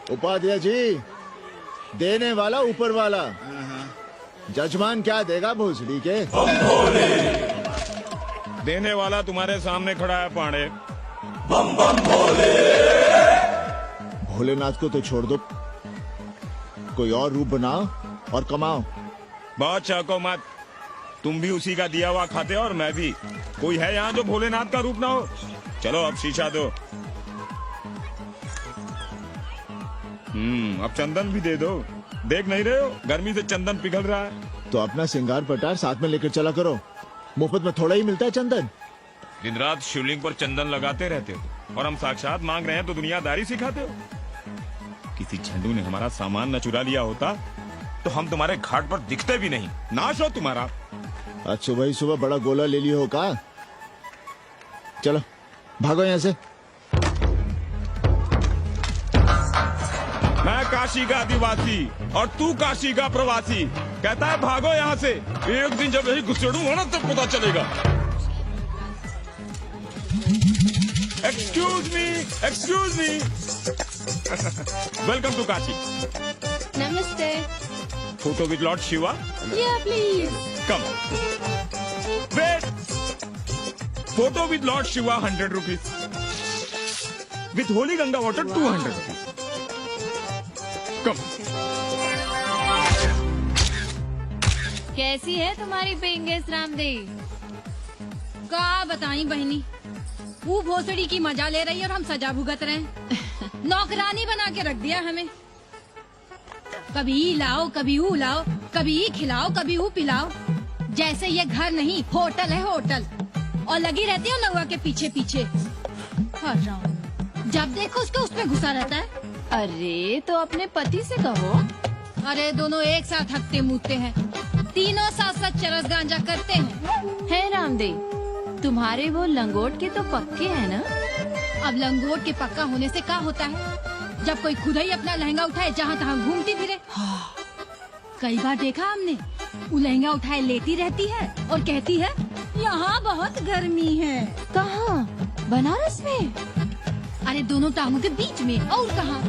उपाध्याय जी, देने वाला ऊपर वाला। जजमान क्या देगा भोसड़ी के? देने वाला तुम्हारे सामने खड़ा है पांडे। भोलेनाथ को तो छोड़ दो, कोई और रूप बनाओ और कमाओ। बहुत चाको मत, तुम भी उसी का दिया हुआ खाते हो और मैं भी। कोई है यहाँ जो भोलेनाथ का रूप ना हो? चलो अब शीशा दो। अब चंदन भी दे दो। देख नहीं रहे हो गर्मी से चंदन पिघल रहा है। तो अपना सिंगार पटार साथ में लेकर चला करो, मुफ्त में थोड़ा ही मिलता है चंदन। दिन रात शिवलिंग पर चंदन लगाते रहते हो और हम साक्षात मांग रहे हैं तो दुनियादारी सिखाते हो। किसी झंडू ने हमारा सामान न चुरा लिया होता तो हम तुम्हारे घाट पर दिखते भी नहीं। नाश हो तुम्हारा। आज सुबह ही सुबह बड़ा गोला ले लियो हो का? चलो भागो यहाँ से। मैं काशी का आदिवासी और तू काशी का प्रवासी। कहता है भागो यहाँ से। एक दिन जब यही घुसेड़ूंगा ना तब पता चलेगा। Excuse me welcome to Kashi. नमस्ते। Photo with Lord Shiva. Yeah please. Come wait. Photo with Lord Shiva 100 rupees. With holy Ganga water 200 rupees. Come. कैसी है तुम्हारी पेंगेस रामदेव? का बताई बहनी, वो भोसड़ी की मजा ले रही है और हम सजा भुगत रहे हैं। नौकरानी बना के रख दिया हमें। कभी ई लाओ, कभी ऊ लाओ, कभी ई खिलाओ, कभी ऊ पिलाओ। जैसे ये घर नहीं होटल है, होटल। और लगी रहती है नौआ के पीछे पीछे। जब देखो उसको उसमें घुसा रहता है। अरे तो अपने पति से कहो। अरे दोनों एक साथ हकते मूते हैं, तीनों साथ साथ चरस गांजा करते हैं। है रामदेव, तुम्हारे वो लंगोट के तो पक्के हैं ना? अब लंगोट के पक्का होने से क्या होता है? जब कोई खुद ही अपना लहंगा उठाए जहाँ तहाँ घूमती फिरे। कई बार देखा हमने, वो लहंगा उठाए लेती रहती है और कहती है यहाँ बहुत गर्मी है। कहाँ? बनारस में? अरे दोनों टांगों के बीच में। और कहाँ?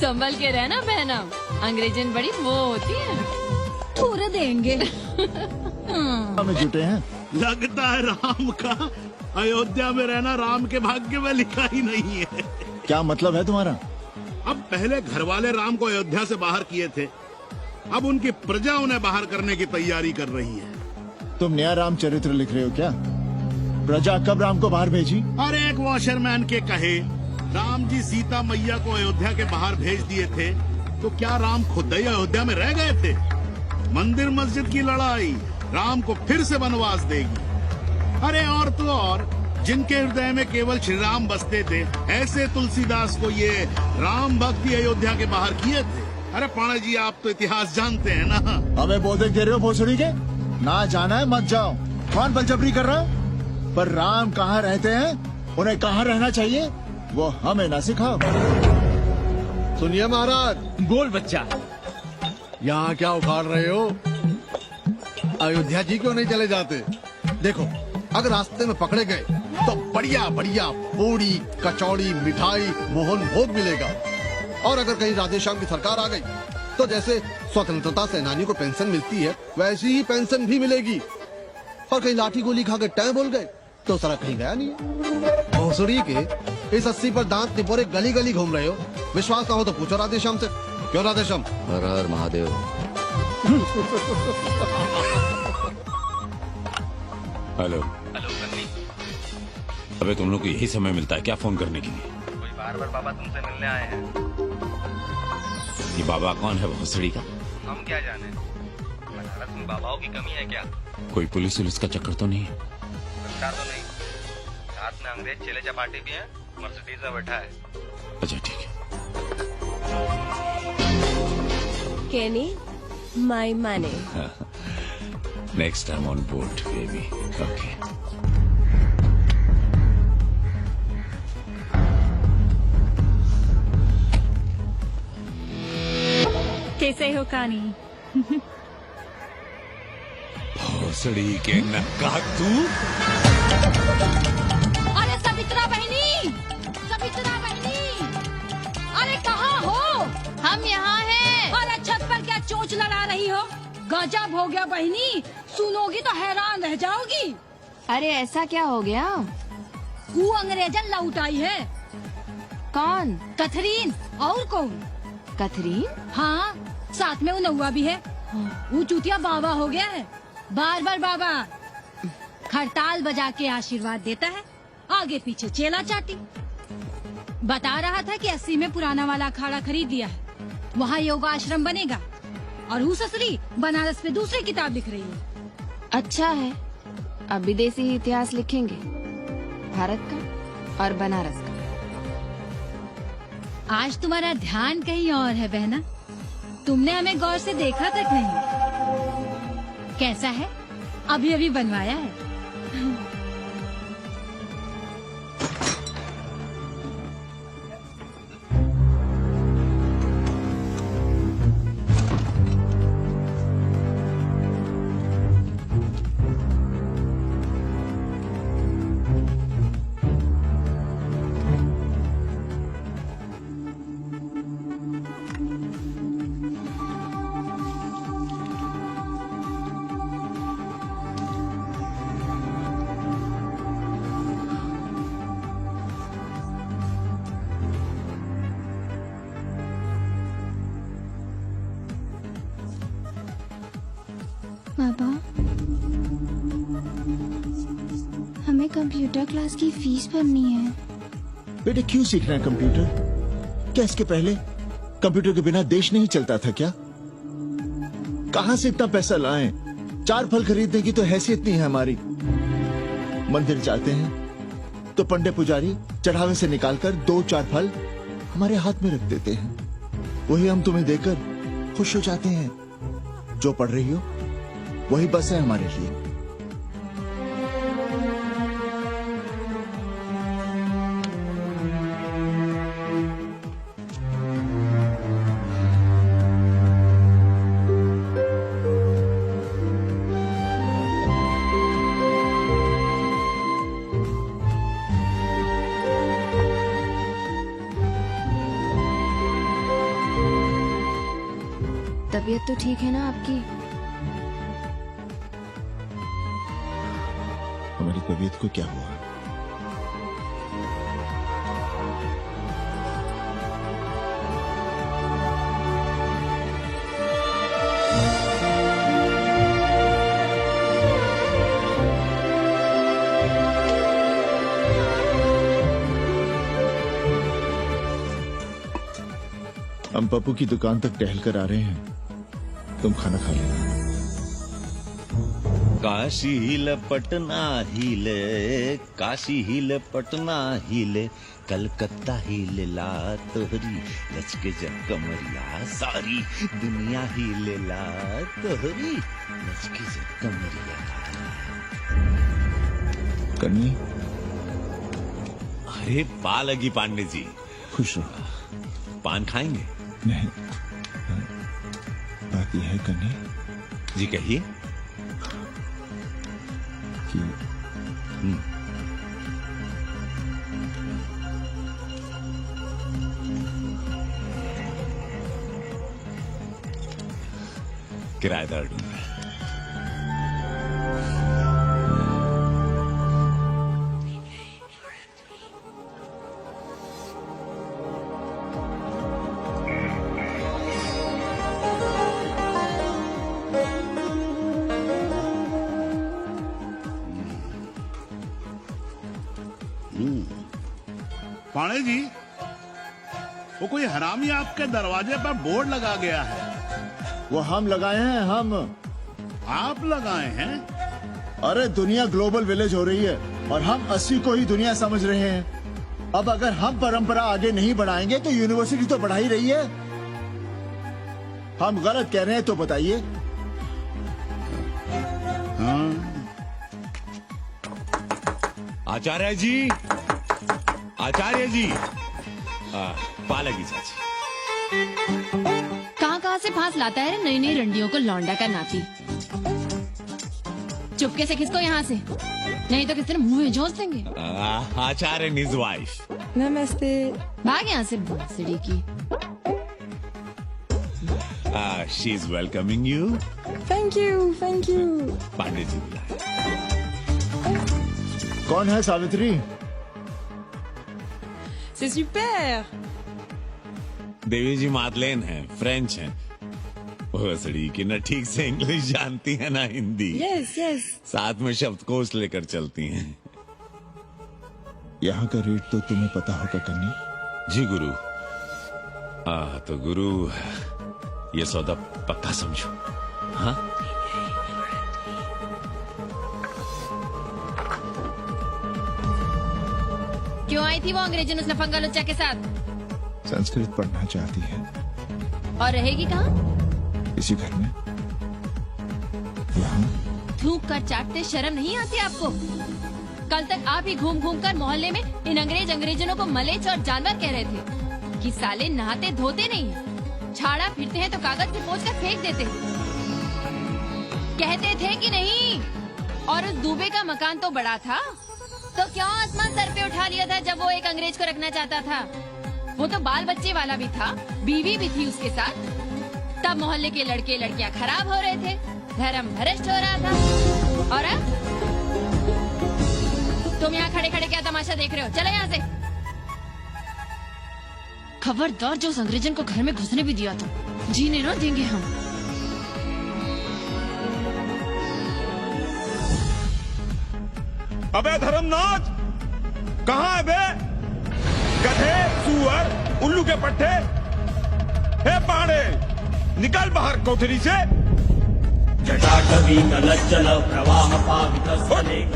संभल के रहना बहना, अंग्रेजन बड़ी वो होती है। थोड़े देंगे। में जुटे हैं। लगता है राम का अयोध्या में रहना राम के भाग्य में लिखा ही नहीं है। क्या मतलब है तुम्हारा? अब पहले घर वाले राम को अयोध्या से बाहर किए थे, अब उनकी प्रजा उन्हें बाहर करने की तैयारी कर रही है। तुम नया रामचरित्र लिख रहे हो क्या? प्रजा कब राम को बाहर भेजी? और एक वॉशरमैन के कहे राम जी सीता मैया को अयोध्या के बाहर भेज दिए थे, तो क्या राम खुद ही अयोध्या में रह गए थे? मंदिर मस्जिद की लड़ाई राम को फिर से वनवास देगी। अरे और तो और, जिनके हृदय में केवल श्री राम बसते थे, ऐसे तुलसीदास को ये राम भक्ति अयोध्या के बाहर किए थे। अरे पाणा जी, आप तो इतिहास जानते हैं ना। हमें बोधक दे रहे हो भोसड़ी के? ना जाना है मत जाओ। कौन बलजबरी कर रहा है? पर राम कहाँ रहते हैं, उन्हें कहाँ रहना चाहिए, वो हमें ना सिखाओ। सुनिए महाराज। बोल बच्चा। यहाँ क्या उखाड़ रहे हो? अयोध्या जी क्यों नहीं चले जाते? देखो, अगर रास्ते में पकड़े गए तो बढ़िया बढ़िया पूड़ी कचौड़ी मिठाई मोहन भोग मिलेगा। और अगर कहीं राधेश्याम की सरकार आ गई तो जैसे स्वतंत्रता सेनानी को पेंशन मिलती है, वैसी ही पेंशन भी मिलेगी। और कहीं लाठी गोली खा के टै बोल गए तो सारा कहीं गया नहीं है। भोसड़ी के इस 80 पर दांत टिपोरे गली गली घूम रहे हो। विश्वास ना हो तो पूछो राधेश्याम से। क्यों राधेश्याम? हर हर महादेव। हेलो। अबे तुम लोग को यही समय मिलता है क्या फोन करने के लिए? कोई बार बार बाबा तुमसे मिलने आए हैं। ये बाबा कौन है भोसड़ी का? हम क्या जाने, बनारस में बाबाओं की कमी है क्या? कोई पुलिस वुलिस का चक्कर तो नहीं है? सरकार तो नहीं, साथ में अंग्रेज चेले चपाटी भी हैं, मर्सिडीज में बैठा है। अच्छा ठीक है। Kenny, my money. Next time on board, baby. Okay. कैसे हो कानी? भोसड़ी के नक्का तू। अरे सवित्रा बहनी, गजब हो गया बहनी, सुनोगी तो हैरान रह जाओगी। अरे ऐसा क्या हो गया? वो अंग्रेजन लौट आई है। कौन? कथरीन, और कौन? कथरीन? हाँ, साथ में वो नौवा भी है। वो चूतिया बाबा हो गया है, बार बार बाबा। खड़ताल बजा के आशीर्वाद देता है, आगे पीछे चेला चाटी। बता रहा था कि 80 में पुराना वाला अखाड़ा खरीद लिया है, वहाँ योगा आश्रम बनेगा। और वो ससुरी बनारस में दूसरी किताब लिख रही है। अच्छा है, अब विदेशी इतिहास लिखेंगे, भारत का और बनारस का। आज तुम्हारा ध्यान कहीं और है बहना, तुमने हमें गौर से देखा तक नहीं। कैसा है? अभी अभी बनवाया है। पापा, हमें कंप्यूटर क्लास की फीस भरनी है। बेटे क्यों सीखना है कंप्यूटर? क्या इसके पहले कंप्यूटर के बिना देश नहीं चलता था क्या? कहां से इतना पैसा लाएं? 4 फल खरीदने की तो हैसियत नहीं है हमारी। मंदिर जाते हैं तो पंडे पुजारी चढ़ावे से निकालकर 2-4 फल हमारे हाथ में रख देते हैं, वही हम तुम्हें देकर खुश हो जाते हैं। जो पढ़ रही हो वही बस है हमारे लिए। तबीयत तो ठीक है ना आपकी? हमारी तबीयत को क्या हुआ? हम पप्पू की दुकान तक टहल कर आ रहे हैं, तुम खाना खा लेना। काशी हिले पटना हिले, काशी हिले पटना हिले, कलकत्ता हिले ला तोहरी लचके जब कमरिया, सारी दुनिया हिले ला तोहरी लचके जब कमरिया। कन्नी, अरे पा लगी पांडे जी, खुश रहो। पान खाएंगे? नहीं, बात यह है कन्नी जी, कहिए। कि किराएदार ढूंढ रहा है। पाणे जी, वो कोई हरामी आपके दरवाजे पर बोर्ड लगा गया है। वो हम लगाए हैं, हम। आप लगाए हैं? अरे दुनिया ग्लोबल विलेज हो रही है और हम 80 को ही दुनिया समझ रहे हैं। अब अगर हम परंपरा आगे नहीं बढ़ाएंगे तो यूनिवर्सिटी तो बढ़ा ही रही है। हम गलत कह रहे हैं तो बताइए। हाँ। आचार्य जी, आचार्य जी, पालगी चाची। कहाँ से फांस लाता है नई नई रंडियों को लौंडा का नाती। चुपके से खिसको यहाँ से, नहीं तो किसी तरह मुंह में झोंस देंगे। आचार्य and his wife. नमस्ते। भाग यहाँ से भोसड़ी की। She is welcoming you. Thank you. Pandey ji बुलाए। कौन है सावित्री? C'est super। देवी जी मादलेन है, फ्रेंच है। भोसड़ी की न ठीक से इंग्लिश जानती है ना हिंदी। Yes yes. साथ में शब्दकोश लेकर चलती हैं। यहाँ का रेट तो तुम्हें पता होगा कन्नी। जी गुरु। तो गुरु ये सौदा पक्का समझो। हाँ क्यों आई थी वो अंग्रेजन उस लफंगा लुच्चा के साथ? संस्कृत पढ़ना चाहती है। और रहेगी कहाँ? इसी घर में, यहाँ। थूक कर चाटते शर्म नहीं आती आपको? कल तक आप ही घूम घूम कर मोहल्ले में इन अंग्रेजनों को मलेच और जानवर कह रहे थे कि साले नहाते धोते नहीं, छाड़ा फिरते हैं तो कागज से पोंछ कर फेंक देते। कहते थे कि नहीं? और उस दूबे का मकान तो बड़ा था, तो क्यों आसमान सर पे उठा लिया था जब वो एक अंग्रेज को रखना चाहता था? वो तो बाल बच्चे वाला भी था, बीवी भी थी उसके साथ। तब मोहल्ले के लड़के लड़कियां खराब हो रहे थे, धर्म भ्रष्ट हो रहा था। और अब तुम यहाँ खड़े खड़े क्या तमाशा देख रहे हो? चलो यहाँ से। खबरदार, जो उस अंग्रेजन को घर में घुसने भी दिया था, जीने ना देंगे हम। अबे धर्मनाथ, कहाँ है बे? गधे, सुअर, उल्लू के पट्टे। हे पांडे, निकल बाहर कोठरी से।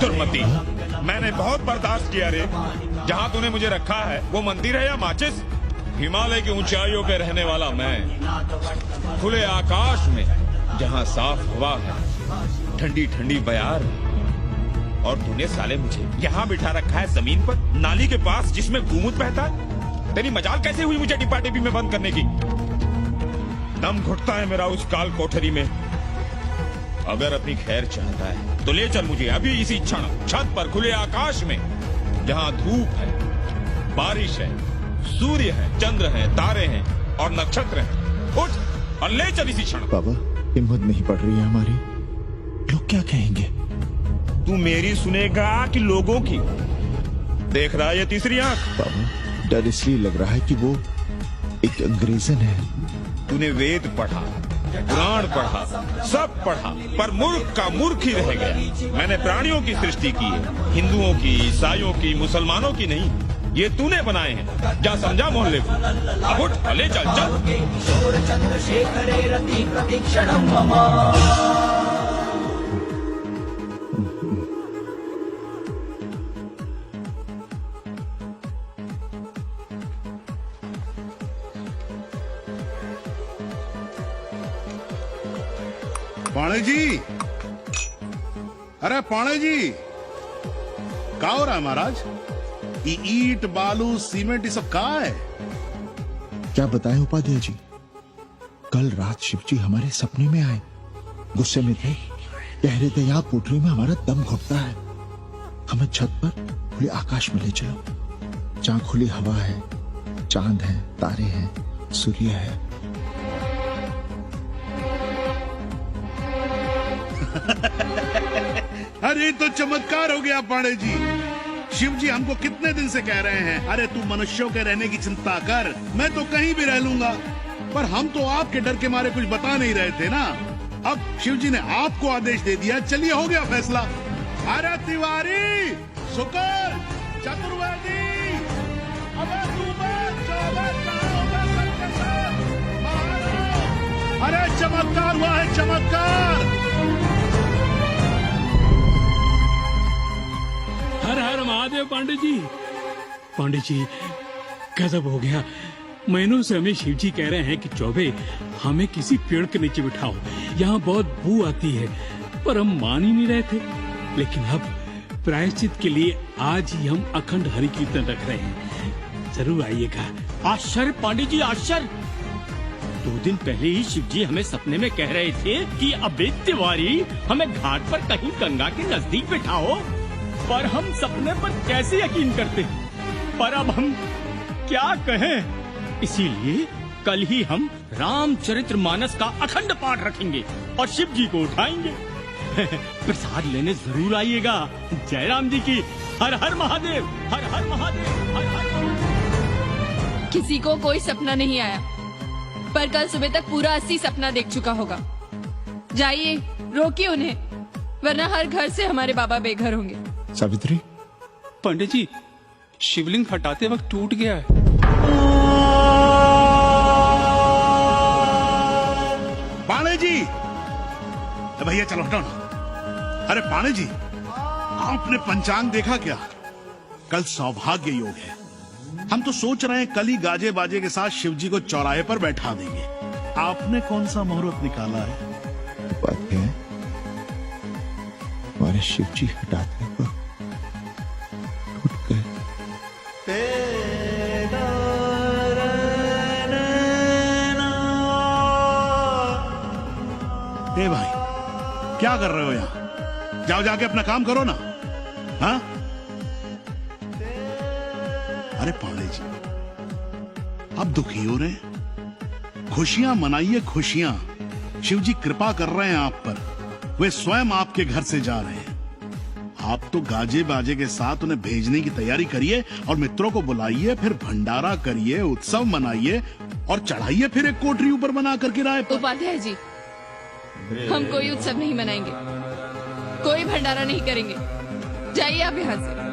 दुर्मति, मैंने बहुत बर्दाश्त किया रे। जहाँ तूने मुझे रखा है वो मंदिर है या माचिस? हिमालय की ऊंचाइयों पे रहने वाला मैं, खुले आकाश में जहाँ साफ हवा है, ठंडी ठंडी बयार, और तूने साले मुझे यहाँ बिठा रखा है जमीन पर, नाली के पास जिसमें गूमूत बहता है। तेरी मजाल कैसे हुई मुझे डिब्बा डिब्बी में बंद करने की? दम घुटता है मेरा उस काल कोठरी में। अगर अपनी खैर चाहता है तो ले चल मुझे अभी इसी क्षण छत पर, खुले आकाश में, जहाँ धूप है, बारिश है, सूर्य है, चंद्र है, तारे हैं और नक्षत्र हैं। उठ और ले चल इसी क्षण। बाबा, हिम्मत नहीं पड़ रही है हमारी। लोग क्या कहेंगे? तू मेरी सुनेगा कि लोगों की? देख रहा है ये तीसरी आंख? बाबा, डर इसलिए लग रहा है कि वो एक अंग्रेजन है। तूने वेद पढ़ा, पुराण पढ़ा, सब पढ़ा, पर मूर्ख का मूर्ख ही रह गया। मैंने प्राणियों की सृष्टि की है, हिंदुओं की, ईसाइयों की, मुसलमानों की नहीं। ये तूने बनाए हैं। जा समझा मोहल्ले को। अब उठ, ले चल चल। पाणे जी, अरे पाणे जी, क्या हो रहा है महाराज? ये ईट, बालू, सीमेंट, ये सब कहाँ है? क्या बताएं उपाध्याय जी, कल रात शिवजी हमारे सपने में आए। गुस्से में थे, कह रहे थे यहाँ कोठरी में हमारा दम घुटता है, हमें छत पर खुले आकाश में ले चलो, जहाँ खुली हवा है, चांद है, तारे हैं, सूर्य है। अरे तो चमत्कार हो गया पाणे जी। शिव जी हमको कितने दिन से कह रहे हैं, अरे तू मनुष्यों के रहने की चिंता कर, मैं तो कहीं भी रह लूंगा। पर हम तो आपके डर के मारे कुछ बता नहीं रहे थे ना। अब शिव जी ने आपको आदेश दे दिया, चलिए हो गया फैसला। अरे तिवारी, शुक्र, चतुर्वेदी, अबे तू बच, कहाँ होगा सबके साथ? महाराज, अरे चमत्कार हुआ है, चमत्कार। हर हर महादेव पांडे जी। पांडे जी, गजब हो गया। महीनों से हमें शिव जी कह रहे हैं कि चौबे हमें किसी पेड़ के नीचे बिठाओ, यहाँ बहुत बू आती है, पर हम मान ही नहीं रहे थे। लेकिन अब प्रायश्चित के लिए आज ही हम अखंड हरि कीर्तन रख रहे हैं, जरूर आइएगा। आश्चर्य पांडे जी, आश्चर्य। 2 दिन पहले ही शिव जी हमें सपने में कह रहे थे कि अबे तिवारी, हमें घाट पर कहीं गंगा के नजदीक बिठाओ, पर हम सपने पर कैसे यकीन करते। पर अब हम क्या कहें, इसीलिए कल ही हम रामचरितमानस का अखंड पाठ रखेंगे और शिव जी को उठाएंगे। प्रसाद लेने जरूर आइएगा। जय राम जी की। हर हर महादेव, हर हर महादेव, हर हर महादेव। किसी को कोई सपना नहीं आया, पर कल सुबह तक पूरा 80 सपना देख चुका होगा। जाइए, रोकिए उन्हें, वरना हर घर से हमारे बाबा बेघर होंगे। सावित्री, पंडित जी, शिवलिंग हटाते वक्त टूट गया है। पाणे जी, भैया चलो हटो ना। अरे पाणे जी, आपने पंचांग देखा क्या? कल सौभाग्य योग है। हम तो सोच रहे हैं कल ही गाजे बाजे के साथ शिव जी को चौराहे पर बैठा देंगे। आपने कौन सा मुहूर्त निकाला है? बात है हमारे शिव जी हटाते वक्त टूट गए। ए भाई, क्या कर रहे हो यहाँ? जाओ जाके अपना काम करो ना। हाँ? अरे पांडे जी, आप दुखी हो रहे हैं? खुशियां मनाइए, खुशियां। शिव जी कृपा कर रहे हैं आप पर। वे स्वयं आपके घर से जा रहे हैं। आप तो गाजे बाजे के साथ उन्हें भेजने की तैयारी करिए और मित्रों को बुलाइए, फिर भंडारा करिए, उत्सव मनाइए और चढ़ाइए फिर एक कोठरी ऊपर बना कर किराए पर। उपाध्याय जी, हम कोई उत्सव नहीं मनाएंगे, कोई भंडारा नहीं करेंगे। जाइए आप यहाँ से।